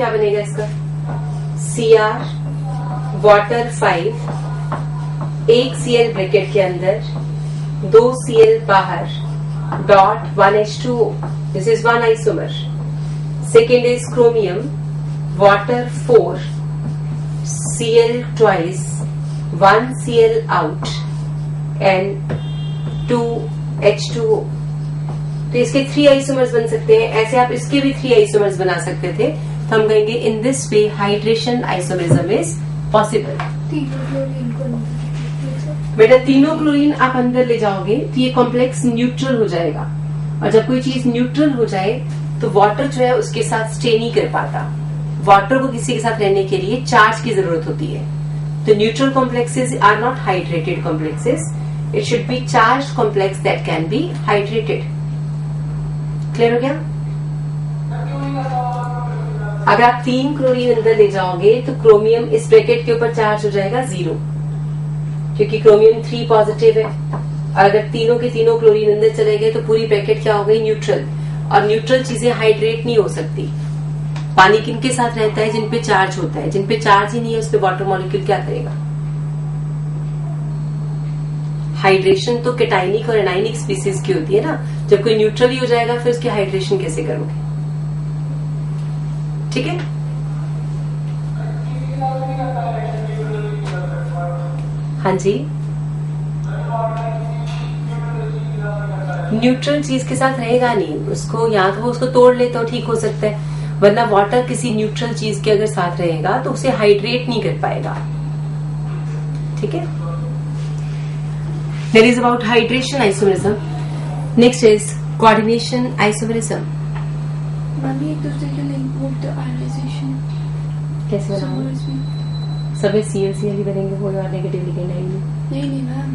क्या बनेगा इसका? Cr वाटर 5, एक Cl ब्रैकेट के अंदर, 2 Cl बाहर, dot 1H2O. This is one isomer. Second is chromium water 4, Cl twice, 1 Cl out and 2 H2O. तो इसके 3 आइसोमर्स बन सकते हैं. ऐसे आप इसके भी 3 आइसोमर्स बना सकते थे. तो हम कहेंगे in this way hydration isomerism is possible. बेटा तीनों क्लोरीन आप अंदर ले जाओगे तो ये कॉम्प्लेक्स न्यूट्रल हो जाएगा. और जब कोई चीज न्यूट्रल हो जाए तो वाटर जो है उसके साथ स्टे नहीं कर पाता. वाटर को किसी के साथ रहने के लिए चार्ज की जरूरत होती है. तो neutral complexes are not hydrated complexes. It should be charge complex that can be hydrated. Clear हो गया? अगर आप 3 क्लोरीन अंदर ले जाओगे तो क्रोमियम इस ब्रैकेट के ऊपर चार्ज हो जाएगा 0, क्योंकि क्रोमियम 3 पॉजिटिव है. और अगर तीनों के तीनों क्लोरीन अंदर चले गए तो पूरी ब्रैकेट क्या हो गई? न्यूट्रल. और न्यूट्रल चीजें हाइड्रेट नहीं हो सकती. पानी किनके साथ रहता है? जिन पे चार्ज होता है. जिन पे चार्ज ही नहीं है उस पे वाटर मॉलिक्यूल क्या करेगा? हाइड्रेशन तो केटाइनिक और एनाइनिक स्पीसीज की होती है ना. जब कोई न्यूट्रल ही हो जाएगा फिर उसकी हाइड्रेशन कैसे करोगे? ठीक है. हाँ जी, न्यूट्रल चीज के साथ रहेगा नहीं. उसको या तो वो उसको तोड़ ले तो ठीक हो सकता है, वरना वाटर किसी न्यूट्रल चीज के अगर साथ रहेगा तो उसे हाइड्रेट नहीं कर पाएगा. ठीक है. That is about hydration isomerism. Next is coordination isomerism. Mummy एक दूसरे के लिंक बुक द आयनाइजेशन कैसे बनाऊंगी? सभी CL ही बनेंगे, कोई और नेगेटिव लिखेंगे नहीं मैम,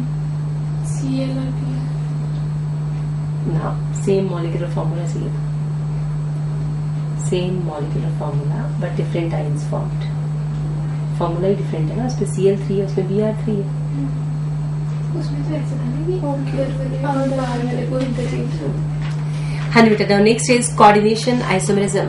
Cl और Pl ना. सेम मॉलिक्यूलर फॉर्मूला चाहिए. Same molecular formula but different ions formed. Formula he different है ना. उसमें Cl3 है, उसमें Br3 है. उसमें तो ऐसा था ना कि और बाहर वाले को इंटरचेंज. हाँ बेटा. Now next is coordination isomerism.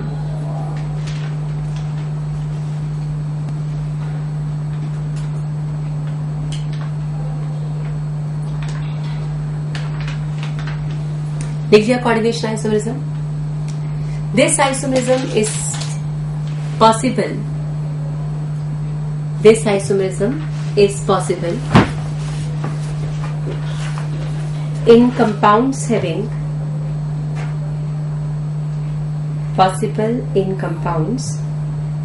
देखिए coordination isomerism. This isomerism is possible. This isomerism is possible in compounds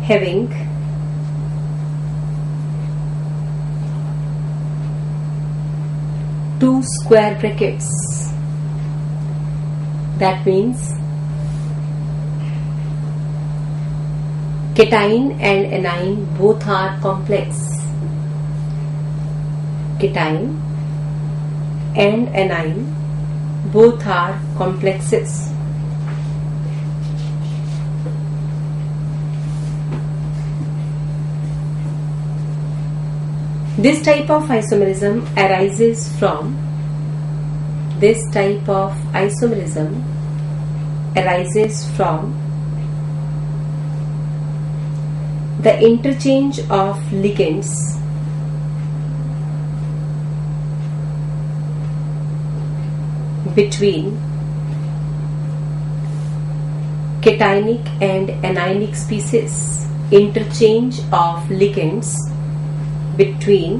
having two square brackets. That means cation and anion both are complex. Cation and anion both are complexes. This type of isomerism arises from the interchange of ligands between cationic and anionic species. Interchange of ligands between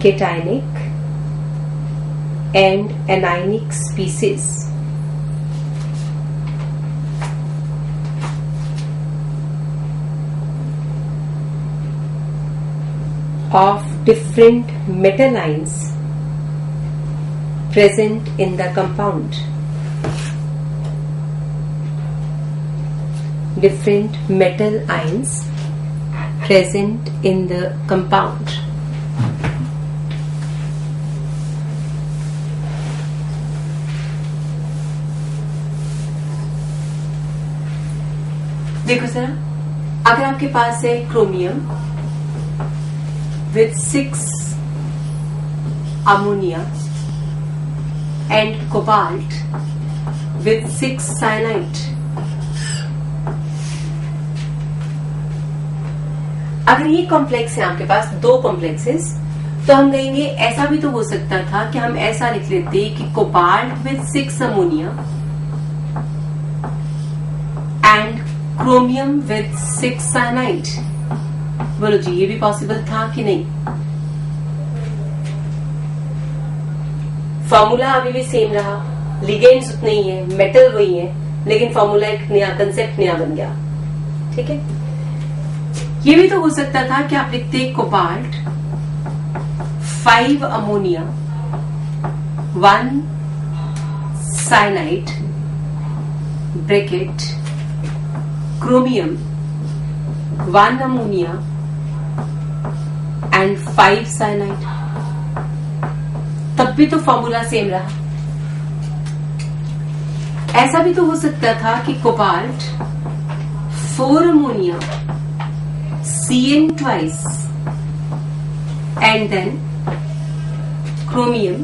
cationic and anionic species. Of different metal ions present in the compound. Different metal ions present in the compound. देखो जरा, अगर आपके पास है chromium with 6 ammonia and cobalt with 6 cyanide. अगर ये complex है आपके पास, दो कॉम्प्लेक्सेस, तो हम कहेंगे ऐसा भी तो हो सकता था कि हम ऐसा लिख लेते कि cobalt with 6 ammonia and chromium with 6 cyanide. बोलो जी, ये भी पॉसिबल था कि नहीं? फॉर्मूला अभी भी सेम रहा, लिगेंड्स उतने ही है, मेटल वही है, लेकिन फॉर्मूला एक नया कंसेप्ट नया बन गया। ठीक है, ये भी तो हो सकता था कि आप लिखते cobalt 5 ammonia 1 cyanide bracket chromium 1 ammonia and 5 cyanide, तब भी तो फॉर्मूला सेम रहा। ऐसा भी तो हो सकता था कि cobalt 4 ammonia CN twice and then chromium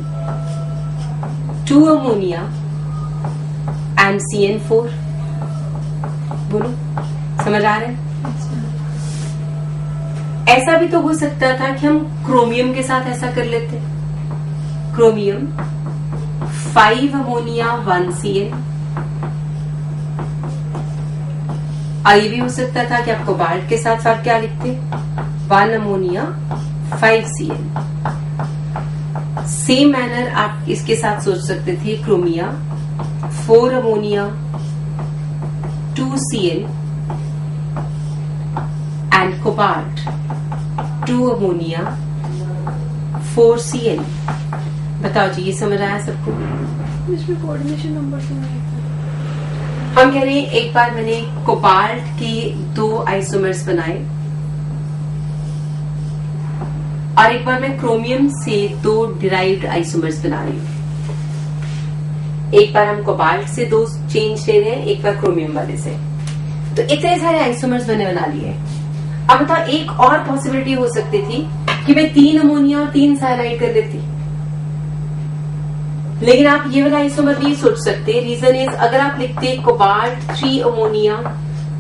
2 ammonia and CN4। बोलो, समझ आ रहा है? ऐसा भी तो हो सकता था कि हम क्रोमियम के साथ ऐसा कर लेते, क्रोमियम 5 अमोनिया 1 CN। ये भी हो सकता था कि आप कोबाल्ट के साथ साथ क्या लिखते, 1 अमोनिया 5 CN। सेम मैनर आप इसके साथ सोच सकते थे, क्रोमिया 4 ammonia 2 CN and cobalt 2 ammonia 4 CN। बताओ जी, ये समझ आया सबको? इसमें कोऑर्डिनेशन नंबर से नहीं था। हम कह रहे हैं, एक बार मैंने कोबाल्ट के 2 आइसोमर्स बनाए और एक बार मैं क्रोमियम से 2 डिराइव्ड आइसोमर्स बना रही हूँ। एक बार हम कोबाल्ट से 2 चेंज ले रहे हैं, एक बार क्रोमियम वाले से, तो इतने सारे आइसोमर्स बना लिए। अब बताओ, एक और पॉसिबिलिटी हो सकती थी कि मैं 3 अमोनिया और 3 साइनाइड कर लेती, लेकिन आप ये वाला आइसोमर नहीं सोच सकते। रीजन इज, अगर आप लिखते कोबाल्ट 3 अमोनिया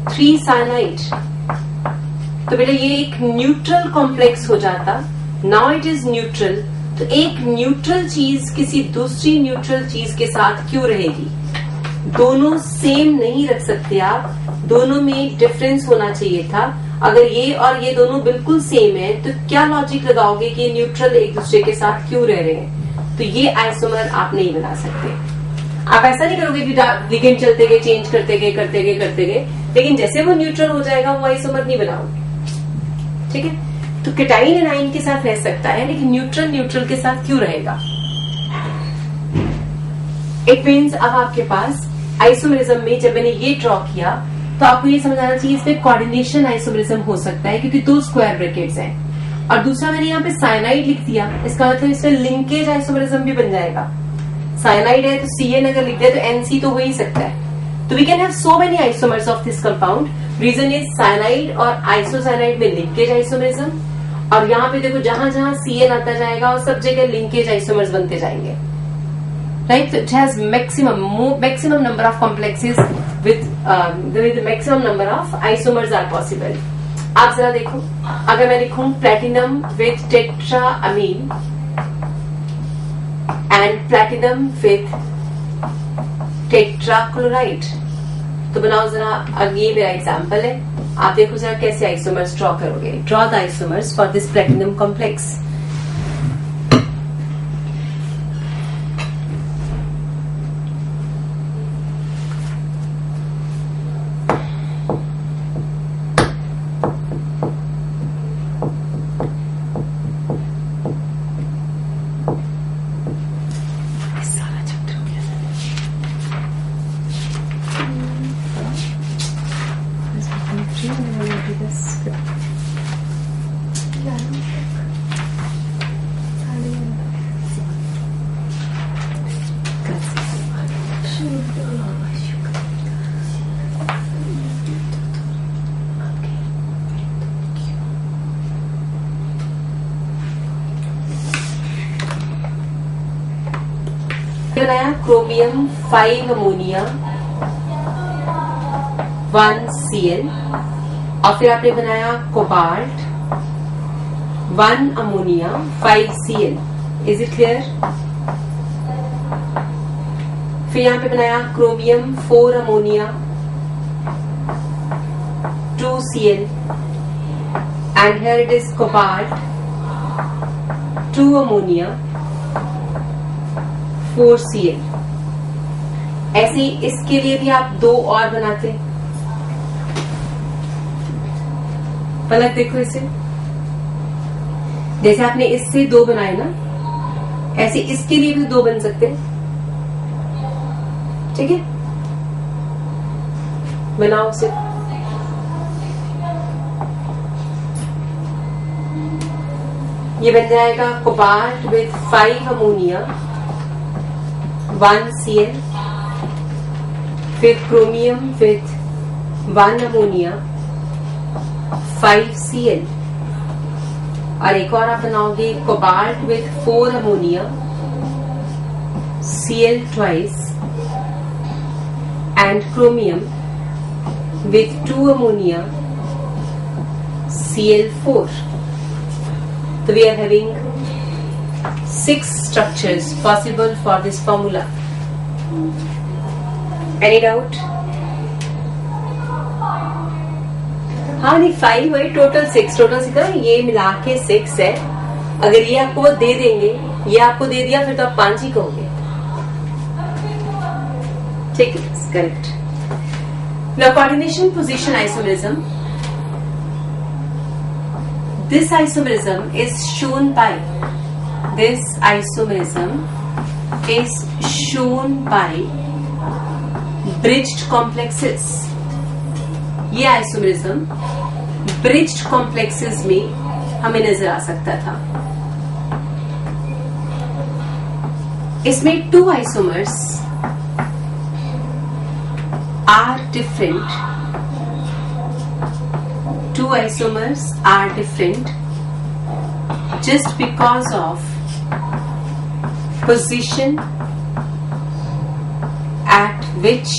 3 साइनाइड, तो बेटा ये एक न्यूट्रल कॉम्प्लेक्स हो जाता। नाउ इट इज न्यूट्रल, तो एक न्यूट्रल चीज किसी दूसरी न्यूट्रल चीज के साथ क्यों रहेगी? दोनों सेम नहीं रख सकते आप, दोनों में डिफरेंस होना चाहिए था। अगर ये और ये दोनों बिल्कुल सेम है, तो क्या लॉजिक लगाओगे कि न्यूट्रल एक दूसरे के साथ क्यों रह रहे हैं? तो ये आइसोमर आप नहीं बना सकते। आप ऐसा नहीं करोगे कि लिगेंड चलते गए, चेंज करते गए, लेकिन जैसे वो न्यूट्रल हो जाएगा वो आइसोमर नहीं बनाओगे। ठीक है, तो केटाइन एनाइन के साथ रह सकता है, लेकिन न्यूट्रल के साथ क्यों रहेगा? इट मीन्स अब आपके पास आइसोमरिज्म में जब मैंने ये ड्रॉ किया, तो आपको ये समझ आना चाहिए इसमें कोऑर्डिनेशन आइसोमरिज्म हो सकता है, क्योंकि 2 स्क्वायर ब्रैकेट्स हैं। और दूसरा मैंने यहाँ पे साइनाइड लिख दिया, इसका मतलब इसमें लिंकेज आइसोमरिज्म भी बन जाएगा। साइनाइड है तो CN अगर लिख दिया तो NC तो हो ही सकता है। तो we can have so many isomers of this compound. Reason is cyanide और आइसोसाइनाइड में लिंकेज आइसोमरिज्म, और यहाँ पे देखो जहां जहां CN आता जाएगा और सब जगह लिंकेज आइसोमर्स बनते जाएंगे, राइट? तो it has maximum number of complexes with maximum number of isomers are possible. आप जरा देखो, अगर मैं लिखूं platinum with tetra amine and platinum with tetra chloride, तो बनाओ जरा। अब ये मेरा एग्जांपल है, आप देखो जरा कैसे आइसोमर्स ड्रॉ करोगे। Draw the isomers for this platinum complex. बनाया क्रोमियम 5 अमोनिया 1 CN, और फिर आपने बनाया cobalt 1 ammonia 5 Cl. Is it clear? फिर यहां पे बनाया chromium 4 ammonia 2 Cl and here it is cobalt 2 ammonia 4 Cl. ऐसे ही इसके लिए भी आप 2 और बनाते हैं. पलक देखो इसे, जैसे आपने इससे 2 बनाए ना, ऐसे इसके लिए भी 2 बन सकते हैं. ठीक है, बनाओ उसे. ये बन जाएगा कोबाल्ट विथ 5 अमोनिया 1 Cl, फिर क्रोमियम विथ 1 अमोनिया 5 Cl, और एक और आप बनाओगे cobalt with 4 ammonia Cl twice and chromium with 2 ammonia Cl4. So we are having 6 structures possible for this formula. Any doubt? हाँ नहीं 5 है, टोटल 6. टोटल 6 ये मिला के 6 है. अगर ये आपको वो दे देंगे, ये आपको दे दिया, फिर तो आप 5 ही कहोगे. ठीक है, correct. Now coordination position isomerism. This isomerism is shown by bridged complexes. ये isomerism bridged complexes में हमें नजर आ सकता था. इसमें 2 isomers are different. 2 isomers are different just because of position at which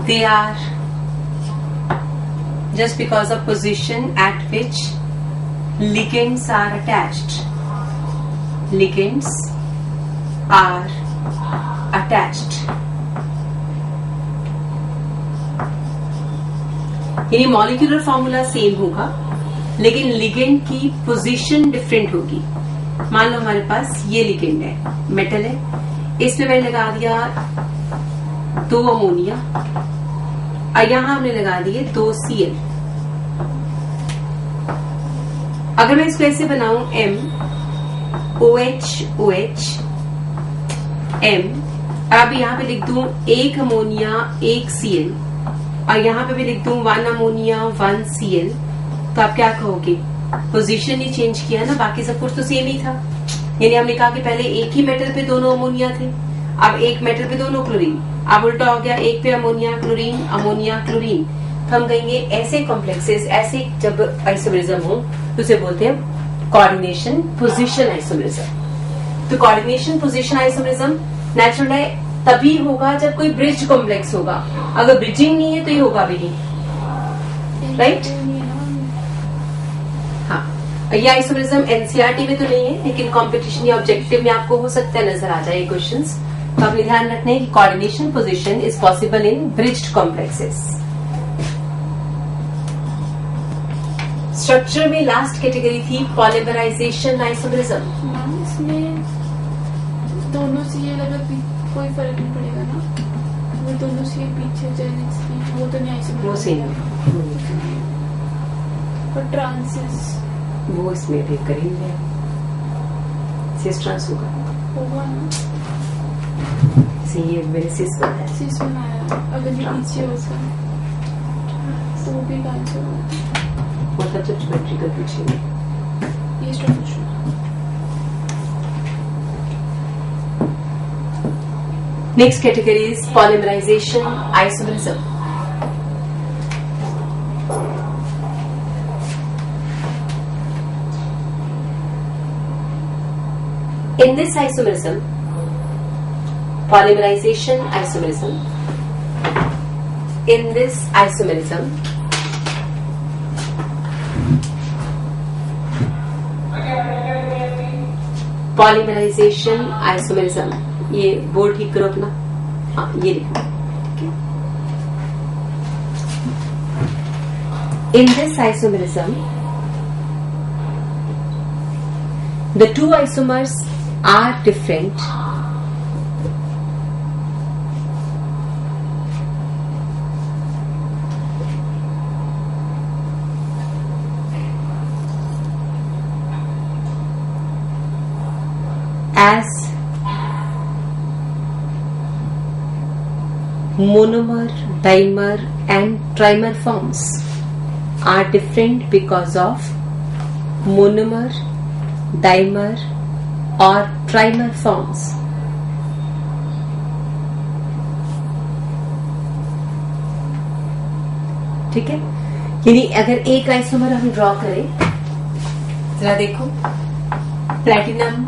they are, just because of position at which ligands are attached. Ligands are attached. यानी molecular formula same होगा, लेकिन ligand की पोजीशन डिफरेंट होगी. मान लो हमारे पास ये ligand है, metal है, इसमें मैंने लगा दिया 2 अमोनिया और यहां हमने लगा दिए 2 Cl. अगर मैं इसको ऐसे बनाऊं M OH OH M, अब यहाँ पे लिख दूं 1 अमोनिया 1 Cl और यहाँ पे भी लिख दूं 1 अमोनिया 1 Cl, तो आप क्या कहोगे? पोजीशन ही चेंज किया ना, बाकी सब कुछ तो सेम ही था. यानी हमने कहा कि पहले एक ही मेटल पे दोनों अमोनिया थे, अब एक मेटल पे दोनों क्लोरीन, अब उल्टा हो गया, एक पे अमोनिया क्लोरीन अमोनिया क्लोरीन. तो हम कहेंगे ऐसे कॉम्प्लेक्सेस, ऐसे जब आइसोमेरिज्म हो तो उसे बोलते हैं कोऑर्डिनेशन पोजीशन आइसोमेरिज्म. तो कोऑर्डिनेशन पोजीशन आइसोमेरिज्म नेचुरल है तभी होगा जब कोई ब्रिज कॉम्प्लेक्स होगा. अगर ब्रिजिंग नहीं है तो ये होगा भी नहीं. राइट? हाँ, ये आइसोमेरिज्म एनसीईआरटी में तो नहीं है, लेकिन कंपटीशन या ऑब्जेक्टिव में आपको हो सकता है नजर आ जाए क्वेश्चंस. तो आपने ध्यान रखना है कि coordination position is possible in bridged complexes. Structure में लास्ट कैटेगरी थी पॉलीमराइजेशन आइसोमेरिज्म. इसमें दोनों Cl अगर कोई फर्क नहीं पड़ेगा ना, वो दोनों Cl पीछे जाए, वो तो नहीं आइसोमेरिज्म. वो सेम और ट्रांसिस वो इसमें भी करेंगे, सिस ट्रांस होगा ना. ये मेरे सिस बनाया, सिस बनाया. अगर ये पीछे होगा तो वो भी कैंसिल होगा. मतलब जब ज्योमेट्रिकल पीछे ये structure. Next category is polymerization isomerism. In this isomerism, polymerization isomerism, in this isomerism, polymerization, isomerism. ये बोर्ड ठीक करो अपना, हाँ ये लिखो। In this isomerism, the two isomers are different as monomer, dimer and trimer forms are different because of monomer, dimer or trimer forms. ठीक है, यानी अगर एक आइसोमर हम ड्रॉ करें, जरा देखो, platinum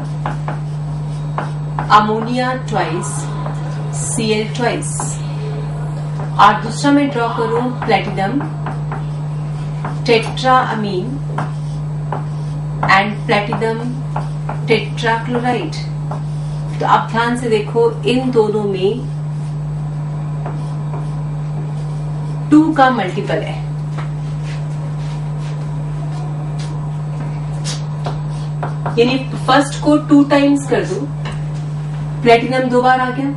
ammonia twice Cl twice, और दूसरा मैं ड्रॉ करूं platinum tetra amine and platinum tetrachloride. तो आप ध्यान से देखो, इन दोनों में 2 का मल्टीपल है। यानी फर्स्ट को 2 टाइम्स कर दो, प्लैटिनम 2 बार आ गया,